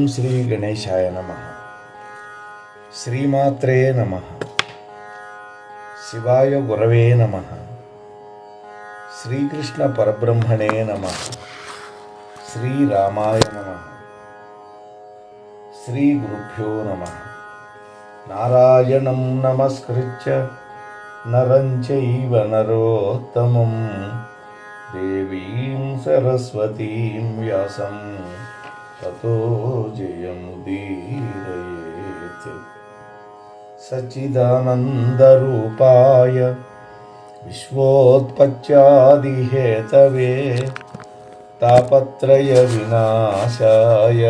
శ్రీ గణేశాయ నమః. శ్రీమాత్రే నమః. శివాయ గురవే నమః. శ్రీకృష్ణ పరబ్రహ్మణే నమః. శ్రీరామాయ నమః. శ్రీ గురుభ్యో నమః. నారాయణం నమస్కృత్య నరం చైవ నరోత్తమం దేవీం సరస్వతీం వ్యాసం తతో జయముదీరయేత్. సచ్చిదానందరూపాయ విశ్వోత్పత్యాదిహేతవే తాపత్రయ వినాశాయ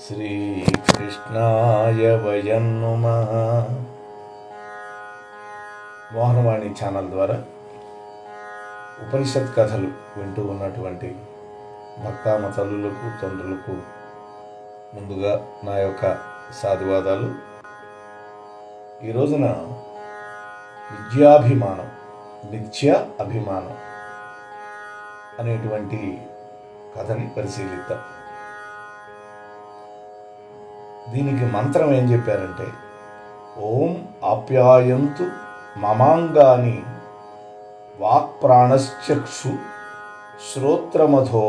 శ్రీకృష్ణాయ వయం నమః. మోహనవాణి ఛానల్ ద్వారా ఉపనిషత్ కథలు వింటూ ఉన్నటువంటి భక్తామ తల్లులకు తండ్రులకు ముందుగా నా యొక్క సాధువాదాలు. ఈ రోజున విద్యాభిమానం, నిత్య అభిమానం అనేటువంటి కథని పరిశీలిద్దాం. దీనికి మంత్రం ఏం చెప్పారంటే, ఓం ఆప్యాయంతు మమాంగాని వాక్ప్రాణశ్చక్షు శ్రోత్రమథో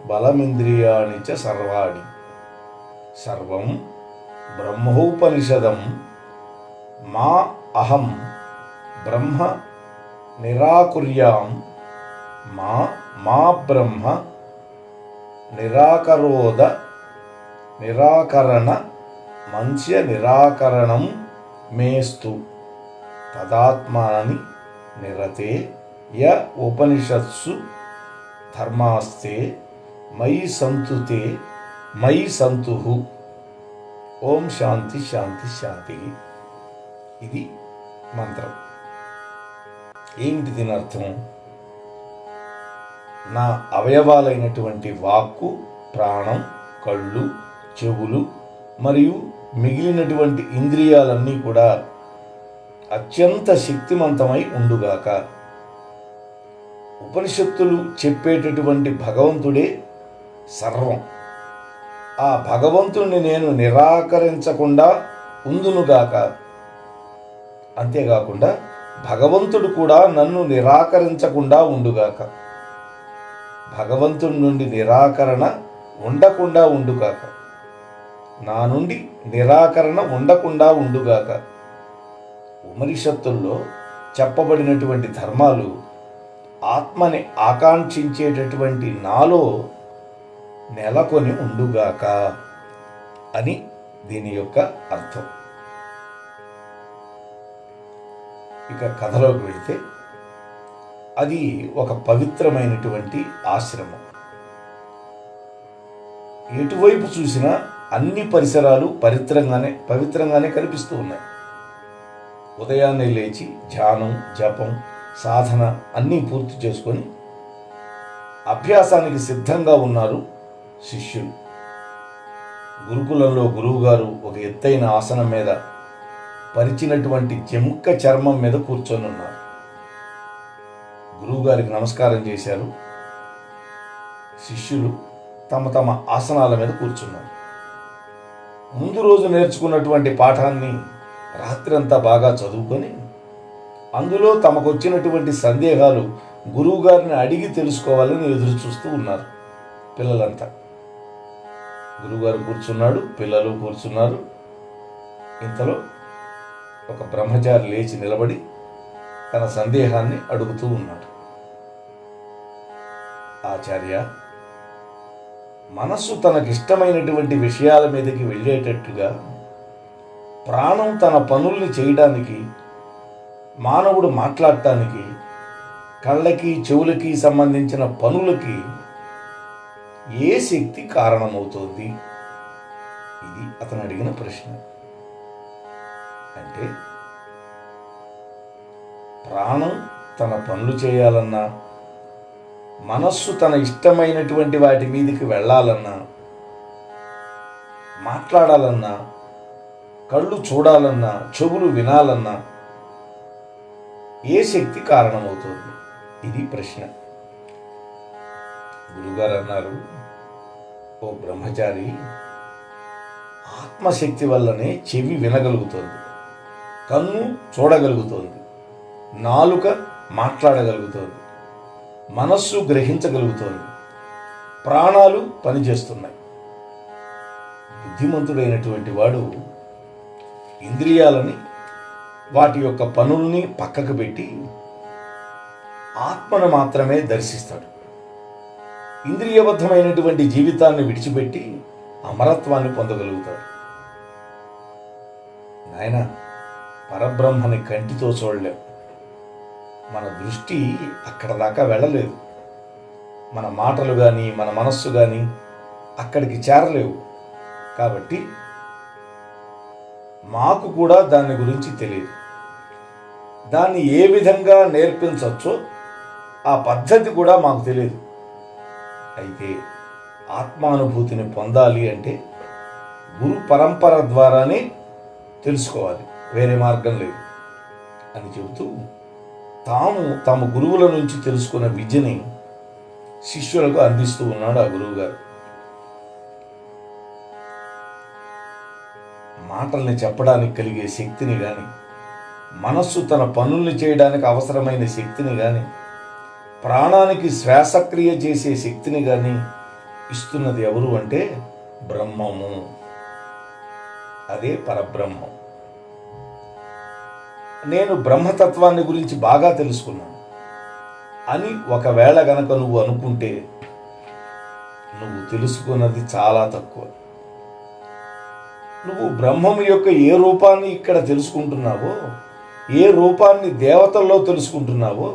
బలమింద్రియాణి చ సర్వాణి సర్వం బ్రహ్మోపనిషదం మా అహం బ్రహ్మ నిరాకుర్యాం మా బ్రహ్మ నిరాకరణ మంస్య నిరాకరణం మేస్తు తదాత్మాని నిరతే య ఉపనిషత్సు ధర్మాస్తే మయి సంతుతే మయి సంతుః. ఓం శాంతి శాంతి శాంతి. ఇది మంత్రం. ఏమిటి దీని అర్థం? నా అవయవాలైనటువంటి వాక్కు, ప్రాణం, కళ్ళు, చెవులు మరియు మిగిలినటువంటి ఇంద్రియాలన్నీ కూడా అత్యంత శక్తిమంతమై ఉండుగాక. ఉపనిషత్తులు చెప్పేటటువంటి భగవంతుడే సర్వం. ఆ భగవంతుణ్ణి నేను నిరాకరించకుండా ఉందునుగాక. అంతేకాకుండా భగవంతుడు కూడా నన్ను నిరాకరించకుండా ఉండుగాక. భగవంతుడి నుండి నిరాకరణ ఉండకుండా ఉండుగాక. నా నుండి నిరాకరణ ఉండకుండా ఉండుగాక. ఉపనిషత్తుల్లో చెప్పబడినటువంటి ధర్మాలు ఆత్మని ఆకాంక్షించేటటువంటి నాలో నెలకొని ఉండుగాక అని దీని యొక్క అర్థం. ఇక కథలోకి వెళితే, అది ఒక పవిత్రమైనటువంటి ఆశ్రమం. ఎటువైపు చూసినా అన్ని పరిసరాలు పవిత్రంగానే కనిపిస్తూ ఉన్నాయి. ఉదయాన్నే లేచి ధ్యానం, జపం, సాధన అన్నీ పూర్తి చేసుకొని అభ్యాసానికి సిద్ధంగా ఉన్నారు శిష్యులు. గురుకులంలో గురువుగారు ఒక ఎత్తైన ఆసనం మీద పరిచినటువంటి జముక్క చర్మం మీద కూర్చొని ఉన్నారు. గురువుగారికి నమస్కారం చేశారు. శిష్యులు తమ తమ ఆసనాల మీద కూర్చున్నారు. ముందు రోజు నేర్చుకున్నటువంటి పాఠాన్ని రాత్రంతా బాగా చదువుకొని అందులో తమకు వచ్చినటువంటి సందేహాలు గురువుగారిని అడిగి తెలుసుకోవాలని ఎదురు చూస్తూ ఉన్నారు పిల్లలంతా. గురువుగారు కూర్చున్నాడు, పిల్లలు కూర్చున్నారు. ఇంతలో ఒక బ్రహ్మచారి లేచి నిలబడి తన సందేహాన్ని అడుగుతూ ఉన్నాడు. ఆచార్య, మనస్సు తనకిష్టమైనటువంటి విషయాల మీదకి వెళ్ళేటట్టుగా ప్రాణం తన పనుల్ని చేయడానికి, మానవుడు మాట్లాడటానికి, కళ్ళకి చెవులకి సంబంధించిన పనులకి ఏ శక్తి కారణమవుతోంది? ఇది అతను అడిగిన ప్రశ్న. అంటే ప్రాణం తన పనులు చేయాలన్నా, మనస్సు తన ఇష్టమైనటువంటి వాటి మీదకి వెళ్ళాలన్నా, మాట్లాడాలన్నా, కళ్ళు చూడాలన్నా, చెవులు వినాలన్నా ఏ శక్తి కారణమవుతుంది? ఇది ప్రశ్న. గురుగారు అన్నారు, ఓ బ్రహ్మచారి, ఆత్మశక్తి వల్లనే చెవి వినగలుగుతోంది, కన్ను చూడగలుగుతోంది, నాలుక మాట్లాడగలుగుతోంది, మనస్సు గ్రహించగలుగుతోంది, ప్రాణాలు పనిచేస్తున్నాయి. బుద్ధిమంతుడైనటువంటి వాడు ఇంద్రియాలని వాటి యొక్క పనుల్ని పక్కకు పెట్టి ఆత్మను మాత్రమే దర్శిస్తాడు. ఇంద్రియబద్ధమైనటువంటి జీవితాన్ని విడిచిపెట్టి అమరత్వాన్ని పొందగలుగుతాడు. నాయన, పరబ్రహ్మని కంటితో చూడలేం, మన దృష్టి అక్కడ దాకా వెళ్ళలేదు, మన మాటలు కానీ మన మనస్సు కానీ అక్కడికి చేరలేవు. కాబట్టి మాకు కూడా దాని గురించి తెలియదు. దాన్ని ఏ విధంగా నేర్పించవచ్చో ఆ పద్ధతి కూడా మాకు తెలియదు. అయితే ఆత్మానుభూతిని పొందాలి అంటే గురు పరంపర ద్వారానే తెలుసుకోవాలి, వేరే మార్గం లేదు అని చెబుతూ తమ గురువుల నుంచి తెలుసుకున్న విద్యని శిష్యులకు అందిస్తూ ఉన్నాడు ఆ గురువు గారు. మాటల్ని చెప్పడానికి కలిగే శక్తిని కానీ, మనస్సు తన పనుల్ని చేయడానికి అవసరమైన శక్తిని కానీ, ప్రాణానికి శ్వాసక్రియ చేసే శక్తిని కానీ ఇస్తున్నది ఎవరు అంటే బ్రహ్మము. అదే పరబ్రహ్మం. నేను బ్రహ్మతత్వాన్ని గురించి బాగా తెలుసుకున్నాను అని ఒకవేళ గనక నువ్వు అనుకుంటే నువ్వు తెలుసుకున్నది చాలా తక్కువ. నువ్వు బ్రహ్మము యొక్క ఏ రూపాన్ని ఇక్కడ తెలుసుకుంటున్నావో, ఏ రూపాన్ని దేవతల్లో తెలుసుకుంటున్నావో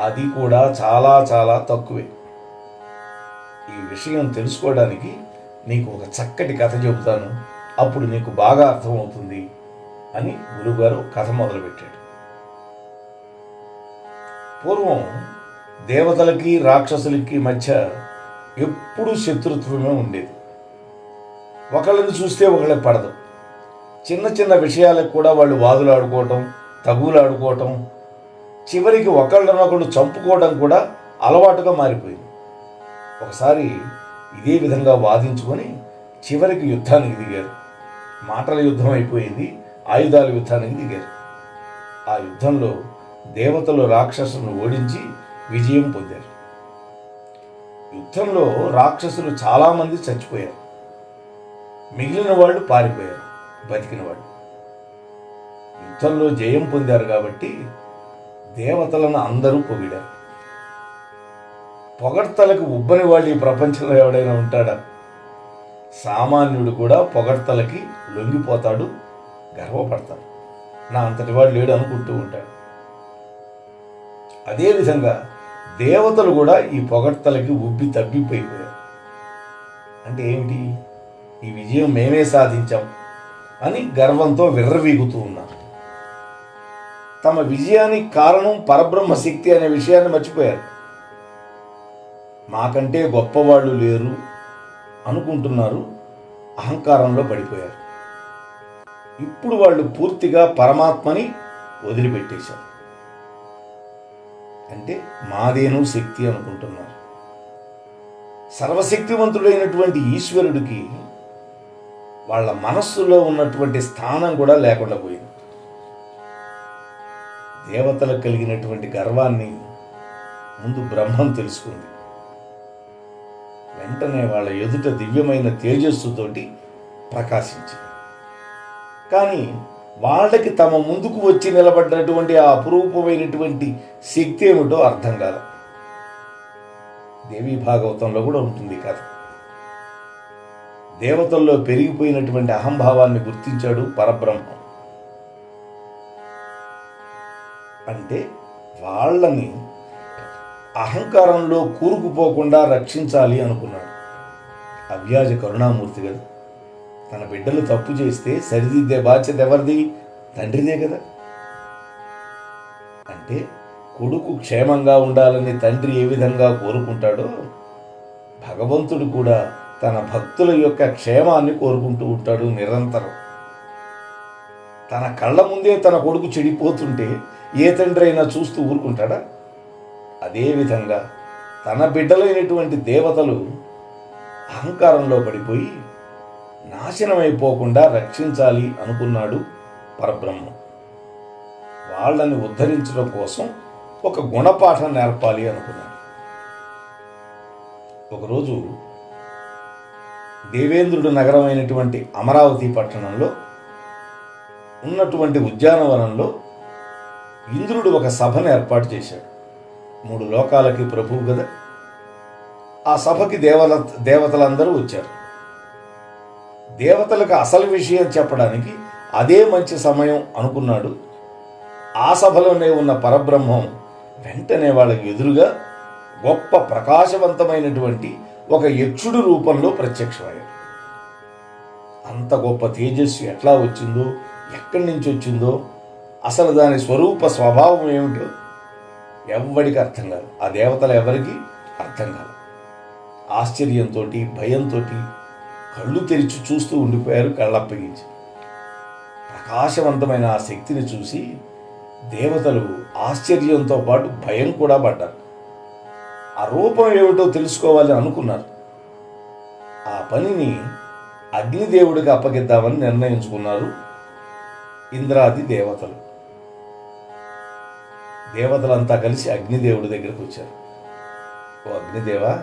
అది కూడా చాలా చాలా తక్కువే. ఈ విషయం తెలుసుకోవడానికి నీకు ఒక చక్కటి కథ చెబుతాను, అప్పుడు నీకు బాగా అర్థమవుతుంది అని గురువుగారు కథ మొదలుపెట్టాడు. పూర్వం దేవతలకి రాక్షసులకి మధ్య ఎప్పుడూ శత్రుత్వమే ఉండేది. ఒకళ్ళని చూస్తే ఒకళ్ళకి పడదు. చిన్న చిన్న విషయాలకు కూడా వాళ్ళు వాదులాడుకోవటం, తగులాడుకోవటం, చివరికి ఒకళ్ళనొకళ్ళు చంపుకోవడం కూడా అలవాటుగా మారిపోయింది. ఒకసారి ఇదే విధంగా వాదించుకొని చివరికి యుద్ధానికి దిగారు. మాటల యుద్ధం అయిపోయింది, ఆయుధాల యుద్ధానికి దిగారు. ఆ యుద్ధంలో దేవతలు రాక్షసులను ఓడించి విజయం పొందారు. యుద్ధంలో రాక్షసులు చాలామంది చచ్చిపోయారు, మిగిలిన వాళ్ళు పారిపోయారు, బతికిన వాళ్ళు. యుద్ధంలో జయం పొందారు కాబట్టి దేవతలను అందరూ పొగిడారు. పొగడ్తలకు ఉబ్బని వాళ్ళు ఈ ప్రపంచంలో ఎవడైనా ఉంటాడా? సామాన్యుడు కూడా పొగడ్తలకి లొంగిపోతాడు, గర్వపడతాడు. నా అంతటి వాడు లేడు అనుకుంటూ ఉంటాడు. అదేవిధంగా దేవతలు కూడా ఈ పొగడ్తలకి ఉబ్బి తబ్బిపోయిపోయారు. అంటే ఏమిటి? ఈ విజయం మేమే సాధించాం అని గర్వంతో విర్రవీగుతూ ఉన్నారు. తమ విజయానికి కారణం పరబ్రహ్మ శక్తి అనే విషయాన్ని మర్చిపోయారు. మాకంటే గొప్పవాళ్ళు లేరు అనుకుంటున్నారు, అహంకారంలో పడిపోయారు. ఇప్పుడు వాళ్ళు పూర్తిగా పరమాత్మని వదిలిపెట్టేశారు. అంటే మాదేను శక్తి అనుకుంటున్నారు. సర్వశక్తివంతుడైనటువంటి ఈశ్వరుడికి వాళ్ళ మనస్సులో ఉన్నటువంటి స్థానం కూడా లేకుండా పోయింది. దేవతలకు కలిగినటువంటి గర్వాన్ని ముందు బ్రహ్మం తెలుసుకుంది. వెంటనే వాళ్ళ ఎదుట దివ్యమైన తేజస్సుతోటి ప్రకాశించింది. కానీ వాళ్ళకి తమ ముందుకు వచ్చి నిలబడినటువంటి ఆ అపురూపమైనటువంటి శక్తి ఏమిటో అర్థం కాదు. దేవీ భాగవతంలో కూడా ఉంటుంది కథ. దేవతల్లో పెరిగిపోయినటువంటి అహంభావాన్ని గుర్తించాడు పరబ్రహ్మం. అంటే వాళ్ళని అహంకారంలో కూరుకుపోకుండా రక్షించాలి అనుకున్నాడు. అవ్యాజ కరుణామూర్తి కదా. తన బిడ్డలు తప్పు చేస్తే సరిదిద్దే బాధ్యత ఎవరిది? తండ్రిదే కదా. అంటే కొడుకు క్షేమంగా ఉండాలని తండ్రి ఏ విధంగా కోరుకుంటాడో భగవంతుడు కూడా తన భక్తుల యొక్క క్షేమాన్ని కోరుకుంటూ ఉంటాడు నిరంతరం. తన కళ్ళ ముందే తన కొడుకు చెడిపోతుంటే ఏ తండ్రి అయినా చూస్తూ ఊరుకుంటాడా? అదేవిధంగా తన బిడ్డలైనటువంటి దేవతలు అహంకారంలో పడిపోయి నాశనమైపోకుండా రక్షించాలి అనుకున్నాడు పరబ్రహ్మం. వాళ్ళని ఉద్ధరించడం కోసం ఒక గుణపాఠం నేర్పాలి అనుకున్నాడు. ఒకరోజు దేవేంద్రుడు నగరమైనటువంటి అమరావతి పట్టణంలో ఉన్నటువంటి ఉద్యానవనంలో ఇంద్రుడు ఒక సభను ఏర్పాటు చేశాడు. 3 లోకాలకి ప్రభువు కదా. ఆ సభకి దేవతలందరూ వచ్చారు. దేవతలకు అసలు విషయం చెప్పడానికి అదే మంచి సమయం అనుకున్నాడు. ఆ సభలోనే ఉన్న పరబ్రహ్మం వెంటనే వాళ్ళకి ఎదురుగా గొప్ప ప్రకాశవంతమైనటువంటి ఒక యక్షుడు రూపంలో ప్రత్యక్షమయ్యాడు. అంత గొప్ప తేజస్సు ఎట్లా వచ్చిందో, ఎక్కడి నుంచి వచ్చిందో, అసలు దాని స్వరూప స్వభావం ఏమిటో ఎవ్వడికి అర్థం కాదు. ఆ దేవతలు ఎవరికి అర్థం కాదు. ఆశ్చర్యంతో, భయంతో కళ్ళు తెరిచి చూస్తూ ఉండిపోయారు, కళ్ళప్పగించి. ప్రకాశవంతమైన ఆ శక్తిని చూసి దేవతలు ఆశ్చర్యంతో పాటు భయం కూడా పడ్డారు. ఆ రూపం ఏమిటో తెలుసుకోవాలని అనుకున్నారు. ఆ పనిని అగ్నిదేవుడికి అప్పగిద్దామని నిర్ణయించుకున్నారు ఇంద్రాది దేవతలు. దేవతలంతా కలిసి అగ్నిదేవుడి దగ్గరకు వచ్చారు. ఓ అగ్నిదేవా,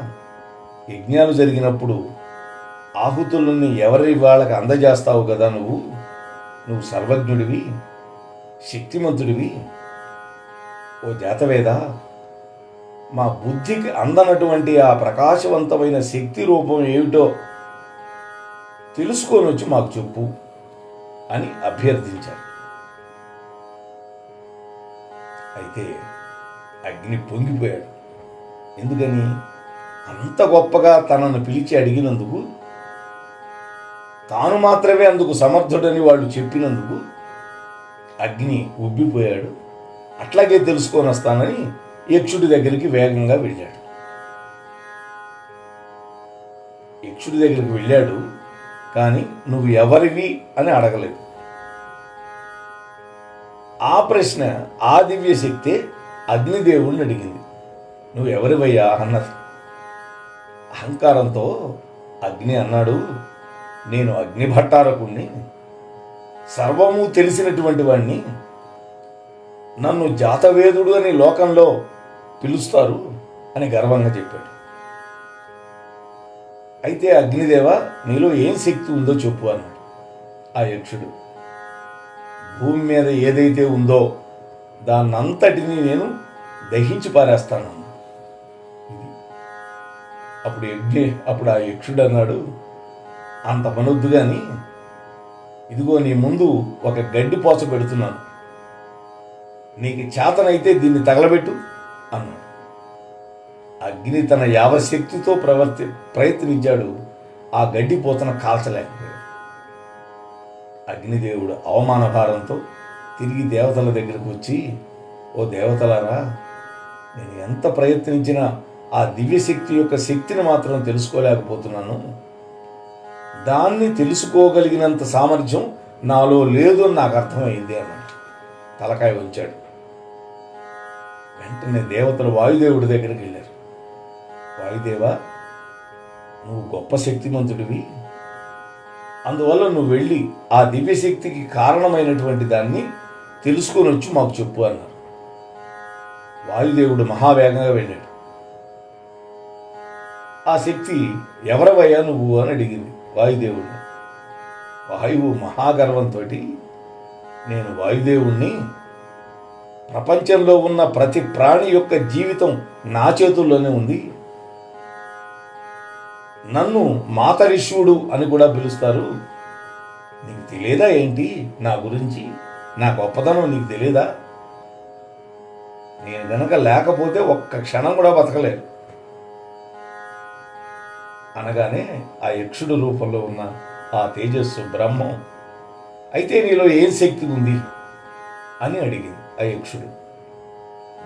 యజ్ఞాలు జరిగినప్పుడు ఆహుతులని ఎవరి వాళ్ళకి అందజేస్తావు కదా, నువ్వు సర్వజ్ఞుడివి, శక్తిమంతుడివి. ఓ జాతవేద, మా బుద్ధికి అందనటువంటి ఆ ప్రకాశవంతమైన శక్తి రూపం ఏమిటో తెలుసుకొని వచ్చి మాకు చెప్పు అని అభ్యర్థించారు. అయితే అగ్ని పొంగిపోయాడు. ఎందుకని? అంత గొప్పగా తనను పిలిచి అడిగినందుకు, తాను మాత్రమే అందుకు సమర్థుడని వాళ్ళు చెప్పినందుకు అగ్ని ఉబ్బిపోయాడు. అట్లాగే తెలుసుకొని వస్తానని యక్షుడి దగ్గరికి వేగంగా వెళ్ళాడు. యక్షుడి దగ్గరికి వెళ్ళాడు, కానీ నువ్వు ఎవరివి అని అడగలేదు. ఆ ప్రశ్న ఆ దివ్య శక్తి అగ్నిదేవుడిని అడిగింది. నువ్వు ఎవరివయ్యా అన్నది. అహంకారంతో అగ్ని అన్నాడు, నేను అగ్నిభట్టారకుణ్ణి, సర్వము తెలిసినటువంటి వాణ్ణి, నన్ను జాతవేదుడు అని లోకంలో పిలుస్తారు అని గర్వంగా చెప్పాడు. అయితే అగ్నిదేవ, నీలో ఏం శక్తి ఉందో చెప్పు అన్నాడు ఆ యక్షుడు. భూమి మీద ఏదైతే ఉందో దాన్నంతటినీ నేను దహించి పారేస్తాను. అప్పుడు ఆ యక్షుడు అన్నాడు, అంత పనొద్దు కానీ ఇదిగో నీ ముందు ఒక గడ్డి పోచ పెడుతున్నాను, నీకు చేతనైతే దీన్ని తగలబెట్టు అన్నాడు. అగ్ని తన యావశక్తితో ప్రయత్నించాడు. ఆ గడ్డి పోతన కాల్చలేకపోయాడు. అగ్నిదేవుడు అవమాన భారంతో తిరిగి దేవతల దగ్గరకు వచ్చి, ఓ దేవతలారా, నేను ఎంత ప్రయత్నించినా ఆ దివ్యశక్తి యొక్క శక్తిని మాత్రం తెలుసుకోలేకపోతున్నాను. దాన్ని తెలుసుకోగలిగినంత సామర్థ్యం నాలో లేదు అని నాకు అర్థమైంది అన్నాడు. తలకాయ ఉంచాడు. వెంటనే దేవతలు వాయుదేవుడి దగ్గరికి వెళ్ళారు. వాయుదేవా, నువ్వు గొప్ప శక్తిమంతుడివి, అందువల్ల నువ్వు వెళ్ళి ఆ దివ్యశక్తికి కారణమైనటువంటి దాన్ని తెలుసుకొని వచ్చి మాకు చెప్పు అన్నారు. వాయుదేవుడు మహావేగంగా వెళ్ళాడు. ఆ శక్తి ఎవరవయ్యా నువ్వు అని అడిగింది వాయుదేవుడిని. వాయువు మహాగర్వంతో, నేను వాయుదేవుణ్ణి, ప్రపంచంలో ఉన్న ప్రతి ప్రాణి యొక్క జీవితం నా చేతుల్లోనే ఉంది, నన్ను మాతరిష్యుడు అని కూడా పిలుస్తారు, నీకు తెలియదా ఏంటి నా గురించి, నా గొప్పతనం నీకు తెలియదా? నేను గనక లేకపోతే ఒక్క క్షణం కూడా బతకలేదు అనగానే ఆ యక్షుడు రూపంలో ఉన్న ఆ తేజస్సు బ్రహ్మం, అయితే నీలో ఏం శక్తి ఉంది అని అడిగింది ఆ యక్షుడు.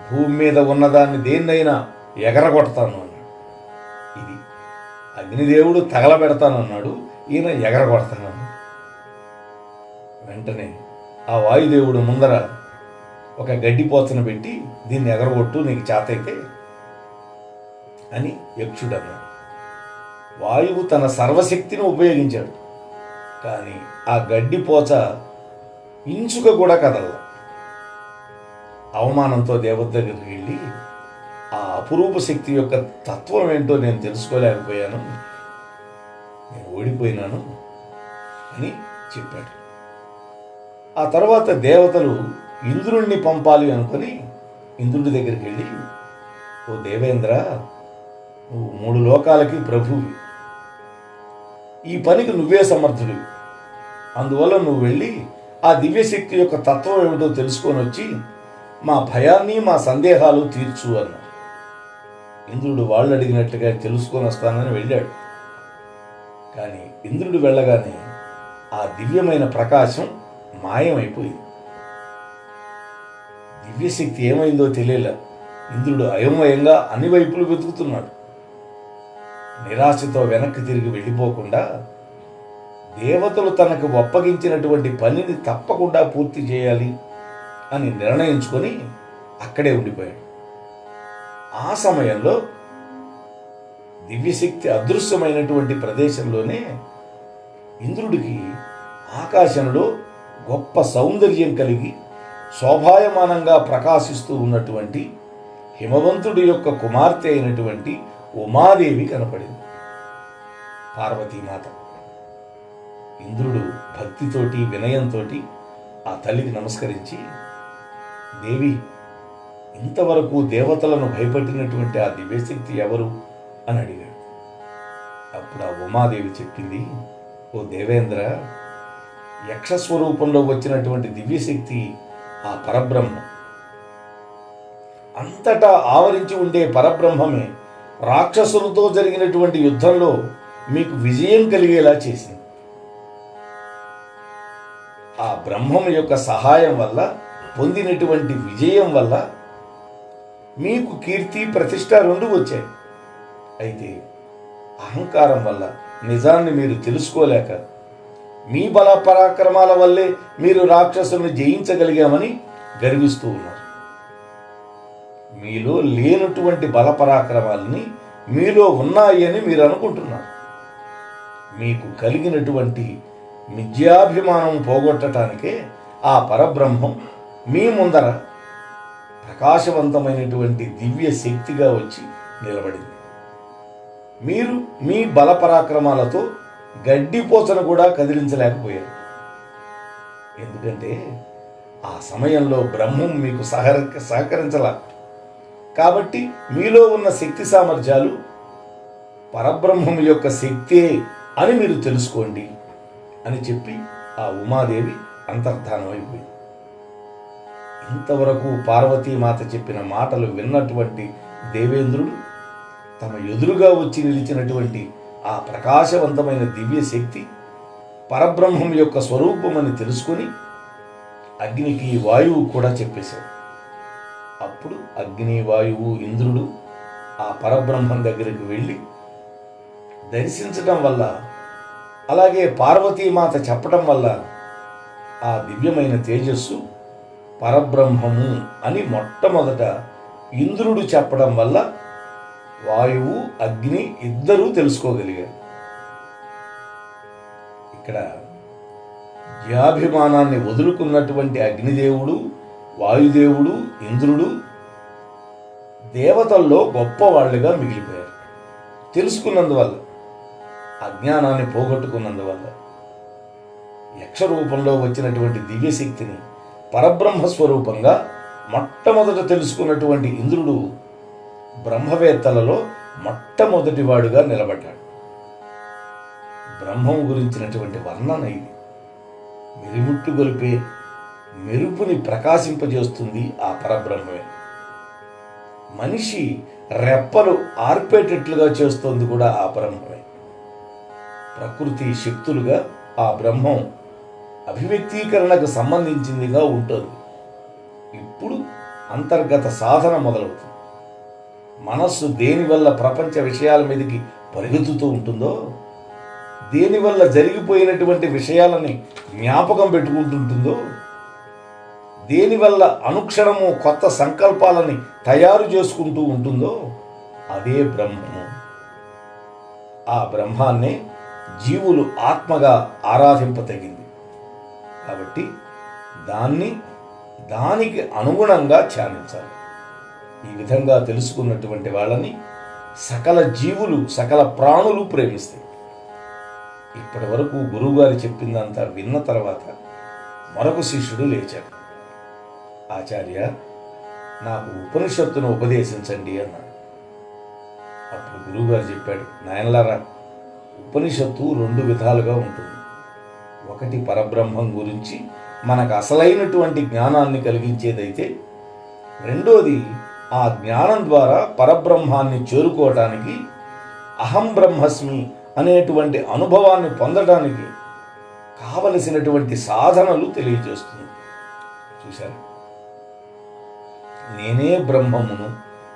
భూమి మీద ఉన్నదాన్ని దేన్నైనా ఎగరగొడతాను అన్నాడు. ఇది అగ్నిదేవుడు తగలబెడతానన్నాడు, ఈయన ఎగరగొడతానన్నాడు. వెంటనే ఆ వాయుదేవుడు ముందర ఒక గడ్డిపోతను పెట్టి, దీన్ని ఎగరగొట్టు నీకు చేతైతే అని యక్షుడు అన్నాడు. వాయువు తన సర్వశక్తిని ఉపయోగించాడు. కానీ ఆ గడ్డిపోచ ఇంచుక కూడా కదల. అవమానంతో దేవత దగ్గరికి వెళ్ళి ఆ అపురూప శక్తి యొక్క తత్వం ఏంటో నేను తెలుసుకోలేకపోయాను, నేను ఓడిపోయినాను అని చెప్పాడు. ఆ తర్వాత దేవతలు ఇంద్రుణ్ణి పంపాలి అనుకొని ఇంద్రుడి దగ్గరికి వెళ్ళి, ఓ దేవేంద్ర, నువ్వు 3 లోకాలకి ప్రభువి, ఈ పనికి నువ్వే సమర్థుడివి, అందువల్ల నువ్వు వెళ్ళి ఆ దివ్యశక్తి యొక్క తత్వం ఏమిటో తెలుసుకొని వచ్చి మా భయాన్ని మా సందేహాలు తీర్చు అన్నాడు. ఇంద్రుడు వాళ్ళు అడిగినట్లుగా తెలుసుకొని వస్తానని వెళ్ళాడు. కానీ ఇంద్రుడు వెళ్ళగానే ఆ దివ్యమైన ప్రకాశం మాయమైపోయింది. దివ్యశక్తి ఏమైందో తెలియలే. ఇంద్రుడు అయోమయంగా అన్ని వైపులు వెతుకుతున్నాడు. నిరాశతో వెనక్కి తిరిగి వెళ్ళిపోకుండా దేవతలు తనకు అప్పగించినటువంటి పనిని తప్పకుండా పూర్తి చేయాలి అని నిర్ణయించుకొని అక్కడే ఉండిపోయాడు. ఆ సమయంలో దివ్యశక్తి అదృశ్యమైనటువంటి ప్రదేశంలోనే ఇంద్రుడికి ఆకాశంలో గొప్ప సౌందర్యం కలిగి శోభాయమానంగా ప్రకాశిస్తూ ఉన్నటువంటి హిమవంతుడి యొక్క కుమార్తె అయినటువంటి ఉమాదేవి కనపడింది, పార్వతీమాత. ఇంద్రుడు భక్తితోటి వినయంతో ఆ తల్లికి నమస్కరించి, దేవి, ఇంతవరకు దేవతలను భయపెట్టినటువంటి ఆ దివ్యశక్తి ఎవరు అని అడిగాడు. అప్పుడు ఆ ఉమాదేవి చెప్పింది, ఓ దేవేంద్ర, యక్షస్వరూపంలో వచ్చినటువంటి దివ్యశక్తి ఆ పరబ్రహ్మం. అంతటా ఆవరించి ఉండే పరబ్రహ్మమే రాక్షసులతో జరిగినటువంటి యుద్ధంలో మీకు విజయం కలిగేలా చేసింది. ఆ బ్రహ్మం యొక్క సహాయం వల్ల పొందినటువంటి విజయం వల్ల మీకు కీర్తి ప్రతిష్ట 2 వచ్చాయి. అయితే అహంకారం వల్ల నిజాన్ని మీరు తెలుసుకోలేక మీ బల పరాక్రమాల వల్లే మీరు రాక్షసుల్ని జయించగలిగామని గర్విస్తూ ఉన్నారు. మీలో లేనటువంటి బల పరాక్రమాలని మీలో ఉన్నాయి అని మీరు అనుకుంటున్నారు. మీకు కలిగినటువంటి మిథ్యాభిమానం పోగొట్టడానికే ఆ పరబ్రహ్మం మీ ముందర ప్రకాశవంతమైనటువంటి దివ్య శక్తిగా వచ్చి నిలబడింది. మీరు మీ బల పరాక్రమాలతో గడ్డిపోచను కూడా కదిలించలేకపోయారు. ఎందుకంటే ఆ సమయంలో బ్రహ్మం మీకు సహకరించలా. కాబట్టి మీలో ఉన్న శక్తి సామర్థ్యాలు పరబ్రహ్మం యొక్క శక్తే అని మీరు తెలుసుకోండి అని చెప్పి ఆ ఉమాదేవి అంతర్ధానం అయిపోయింది. ఇంతవరకు పార్వతీమాత చెప్పిన మాటలు విన్నటువంటి దేవేంద్రుడు తమ ఎదురుగా వచ్చి నిలిచినటువంటి ఆ ప్రకాశవంతమైన దివ్య శక్తి పరబ్రహ్మం యొక్క స్వరూపమని తెలుసుకొని అగ్నికి వాయువు కూడా చెప్పేశాడు. అప్పుడు అగ్ని, వాయువు, ఇంద్రుడు ఆ పరబ్రహ్మం దగ్గరికి వెళ్ళి దర్శించటం వల్ల, అలాగే పార్వతీమాత చెప్పటం వల్ల ఆ దివ్యమైన తేజస్సు పరబ్రహ్మము అని మొట్టమొదట ఇంద్రుడు చెప్పడం వల్ల వాయువు, అగ్ని ఇద్దరూ తెలుసుకోగలిగారు. ఇక్కడ జ్ఞాభిమానాన్ని వదులుకున్నటువంటి అగ్నిదేవుడు, వాయుదేవుడు, ఇంద్రుడు దేవతల్లో గొప్పవాళ్లుగా మిగిలిపోయారు. తెలుసుకున్నందువల్ల, అజ్ఞానాన్ని పోగొట్టుకున్నందువల్ల. యక్ష రూపంలో వచ్చినటువంటి దివ్యశక్తిని పరబ్రహ్మ స్వరూపంగా మొట్టమొదట తెలుసుకున్నటువంటి ఇంద్రుడు బ్రహ్మవేత్తలలో మొట్టమొదటివాడుగా నిలబడ్డాడు. బ్రహ్మం గురించినటువంటి వర్ణన ఇది. మిరిముట్టు గొలిపే మెరుపుని ప్రకాశింపజేస్తుంది ఆ పరబ్రహ్మమే. మనిషి రెప్పలు ఆర్పేటట్లుగా చేస్తుంది కూడా ఆ బ్రహ్మమే. ప్రకృతి శక్తులుగా ఆ బ్రహ్మం అభివ్యక్తీకరణకు సంబంధించిందిగా ఉంటుంది. ఇప్పుడు అంతర్గత సాధన మొదలవుతుంది. మనస్సు దేనివల్ల ప్రపంచ విషయాల మీదకి పరిగెత్తుతూ ఉంటుందో, దేనివల్ల జరిగిపోయినటువంటి విషయాలని జ్ఞాపకం పెట్టుకుంటుంటుందో, దేనివల్ల అనుక్షణము కొత్త సంకల్పాలని తయారు చేసుకుంటూ ఉంటుందో అదే బ్రహ్మము. ఆ బ్రహ్మాన్నే జీవులు ఆత్మగా ఆరాధింపతగింది. కాబట్టి దానికి అనుగుణంగా ధ్యానించాలి. ఈ విధంగా తెలుసుకున్నటువంటి వాళ్ళని సకల జీవులు, సకల ప్రాణులు ప్రేమిస్తాయి. ఇప్పటి వరకు గురువుగారు చెప్పిందంతా విన్న తర్వాత మరొక శిష్యుడు లేచాడు. ఆచార్య, నాకు ఉపనిషత్తును ఉపదేశించండి అన్నాడు. అప్పుడు గురువుగారు చెప్పాడు, నాయనలారా, ఉపనిషత్తు 2 విధాలుగా ఉంటుంది. ఒకటి పరబ్రహ్మం గురించి మనకు అసలైనటువంటి జ్ఞానాన్ని కలిగించేదైతే, రెండోది ఆ జ్ఞానం ద్వారా పరబ్రహ్మాన్ని చేరుకోవటానికి, అహం బ్రహ్మస్మి అనేటువంటి అనుభవాన్ని పొందడానికి కావలసినటువంటి సాధనలు తెలియజేస్తుంది. చూశారు, నేనే బ్రహ్మమును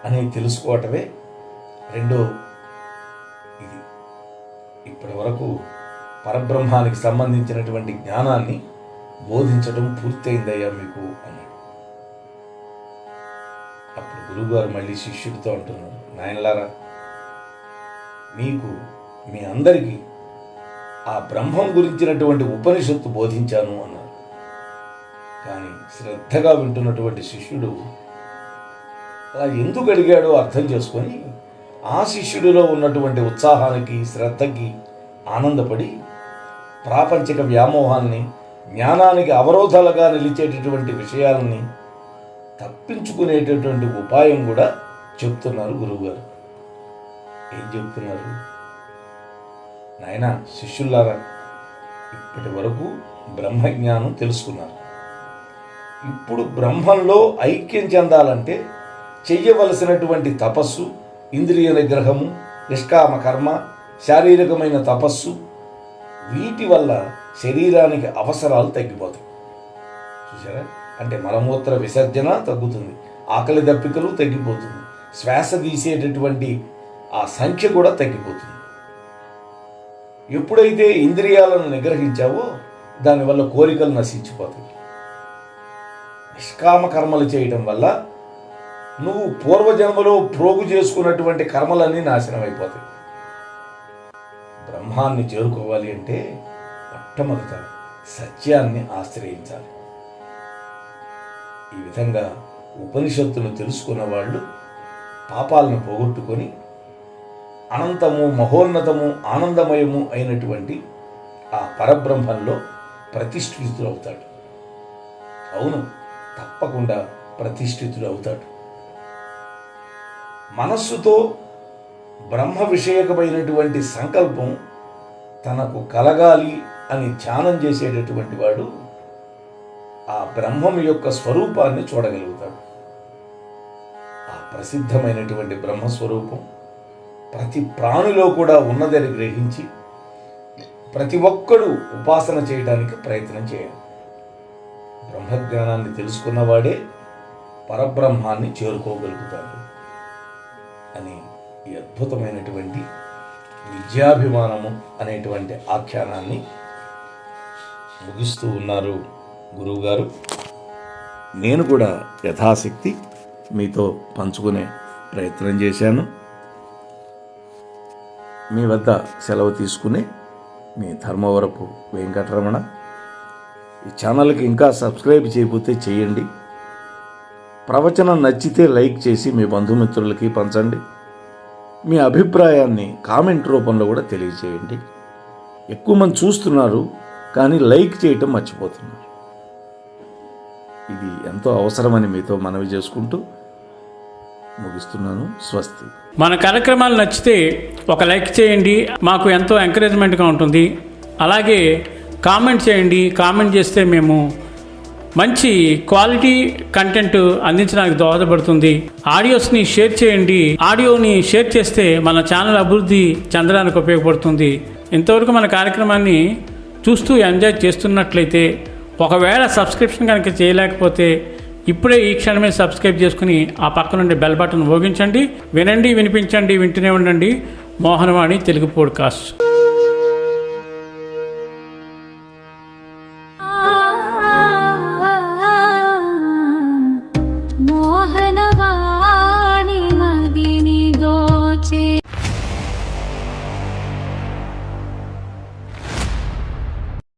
అని తెలుసుకోవటమే రెండో ఇది. ఇప్పటి వరకు పరబ్రహ్మానికి సంబంధించినటువంటి జ్ఞానాన్ని బోధించడం పూర్తయిందయ్యా మీకు అన్నాడు. అప్పుడు గురువుగారు మళ్ళీ శిష్యుడితో అంటున్నారు, నాయనలారా, మీకు మీ అందరికీ ఆ బ్రహ్మం గురించినటువంటి ఉపనిషత్తు బోధించాను అన్నారు. కానీ శ్రద్ధగా వింటున్నటువంటి శిష్యుడు అలా ఎందుకు అడిగాడో అర్థం చేసుకొని ఆ శిష్యుడిలో ఉన్నటువంటి ఉత్సాహానికి, శ్రద్ధకి ఆనందపడి ప్రాపంచిక వ్యామోహాన్ని, జ్ఞానానికి అవరోధాలుగా నిలిచేటటువంటి విషయాలని తప్పించుకునేటటువంటి ఉపాయం కూడా చెప్తున్నారు గురువుగారు. ఏం చెప్తున్నారు? నాయన, శిష్యులారా, ఇప్పటి వరకు బ్రహ్మజ్ఞానం తెలుసుకున్నారు. ఇప్పుడు బ్రహ్మంలో ఐక్యం చెందాలంటే చెయ్యవలసినటువంటి తపస్సు, ఇంద్రియ నిగ్రహము, నిష్కామ కర్మ, శారీరకమైన తపస్సు, వీటి వల్ల శరీరానికి అవసరాలు తగ్గిపోతాయి. చూసారా? అంటే మలమూత్ర విసర్జన తగ్గుతుంది, ఆకలి దప్పికలు తగ్గిపోతుంది, శ్వాస తీసేటటువంటి ఆ సంఖ్య కూడా తగ్గిపోతుంది. ఎప్పుడైతే ఇంద్రియాలను నిగ్రహించావో దానివల్ల కోరికలు నశించిపోతాయి. నిష్కామ కర్మలు చేయటం వల్ల నువ్వు పూర్వజన్మలో ప్రోగు చేసుకున్నటువంటి కర్మలన్నీ నాశనం అయిపోతాయి. బ్రహ్మాన్ని చేరుకోవాలి అంటే మొట్టమొదట సత్యాన్ని ఆశ్రయించాలి. ఈ విధంగా ఉపనిషత్తును తెలుసుకున్న వాళ్ళు పాపాలను పోగొట్టుకొని అనంతము, మహోన్నతము, ఆనందమయము అయినటువంటి ఆ పరబ్రహ్మంలో ప్రతిష్ఠితుడు అవుతాడు. అవును, తప్పకుండా ప్రతిష్ఠితుడు అవుతాడు. మనస్సుతో బ్రహ్మ విషయకమైనటువంటి సంకల్పం తనకు కలగాలి అని ధ్యానం చేసేటటువంటి వాడు ఆ బ్రహ్మం యొక్క స్వరూపాన్ని చూడగలుగుతాడు. ఆ ప్రసిద్ధమైనటువంటి బ్రహ్మస్వరూపం ప్రతి ప్రాణిలో కూడా ఉన్నదని గ్రహించి ప్రతి ఒక్కడూ ఉపాసన చేయడానికి ప్రయత్నం చేయాలి. బ్రహ్మజ్ఞానాన్ని తెలుసుకున్నవాడే పరబ్రహ్మాన్ని చేరుకోగలుగుతాడు అని ఈ అద్భుతమైనటువంటి విద్యాభిమానము అనేటువంటి ఆఖ్యానాన్ని ముగిస్తూ ఉన్నారు గురువుగారు. నేను కూడా యథాశక్తి మీతో పంచుకునే ప్రయత్నం చేశాను. మీ వద్ద సెలవు తీసుకునే మీ ధర్మవరపు వెంకటరమణ. ఈ ఛానల్కి ఇంకా సబ్స్క్రైబ్ చేయకపోతే చేయండి. ప్రవచనం నచ్చితే లైక్ చేసి మీ బంధుమిత్రులకి పంచండి. మీ అభిప్రాయాన్ని కామెంట్ రూపంలో కూడా తెలియజేయండి. ఎక్కువ మంది చూస్తున్నారు కానీ లైక్ చేయటం మర్చిపోతున్నారు. ఇది ఎంతో అవసరమని మీతో మనవి చేసుకుంటూ ముగిస్తున్నాను. స్వస్తి. మన కార్యక్రమాలు నచ్చితే ఒక లైక్ చేయండి, మాకు ఎంతో ఎంకరేజ్మెంట్గా ఉంటుంది. అలాగే కామెంట్ చేయండి. కామెంట్ చేస్తే మేము మంచి క్వాలిటీ కంటెంట్ అందించడానికి దోహదపడుతుంది. ఆడియోస్ని షేర్ చేయండి. ఆడియోని షేర్ చేస్తే మన ఛానల్ అభివృద్ధి చెందడానికి ఉపయోగపడుతుంది. ఇంతవరకు మన కార్యక్రమాన్ని చూస్తూ ఎంజాయ్ చేస్తున్నట్లయితే, ఒకవేళ సబ్స్క్రిప్షన్ కనుక చేయలేకపోతే ఇప్పుడే ఈ క్షణమే సబ్స్క్రైబ్ చేసుకుని ఆ పక్క నుండి బెల్ బటన్ మోగించండి. వినండి, వినిపించండి, వింటూనే ఉండండి. మోహనవాణి తెలుగు పోడ్కాస్ట్.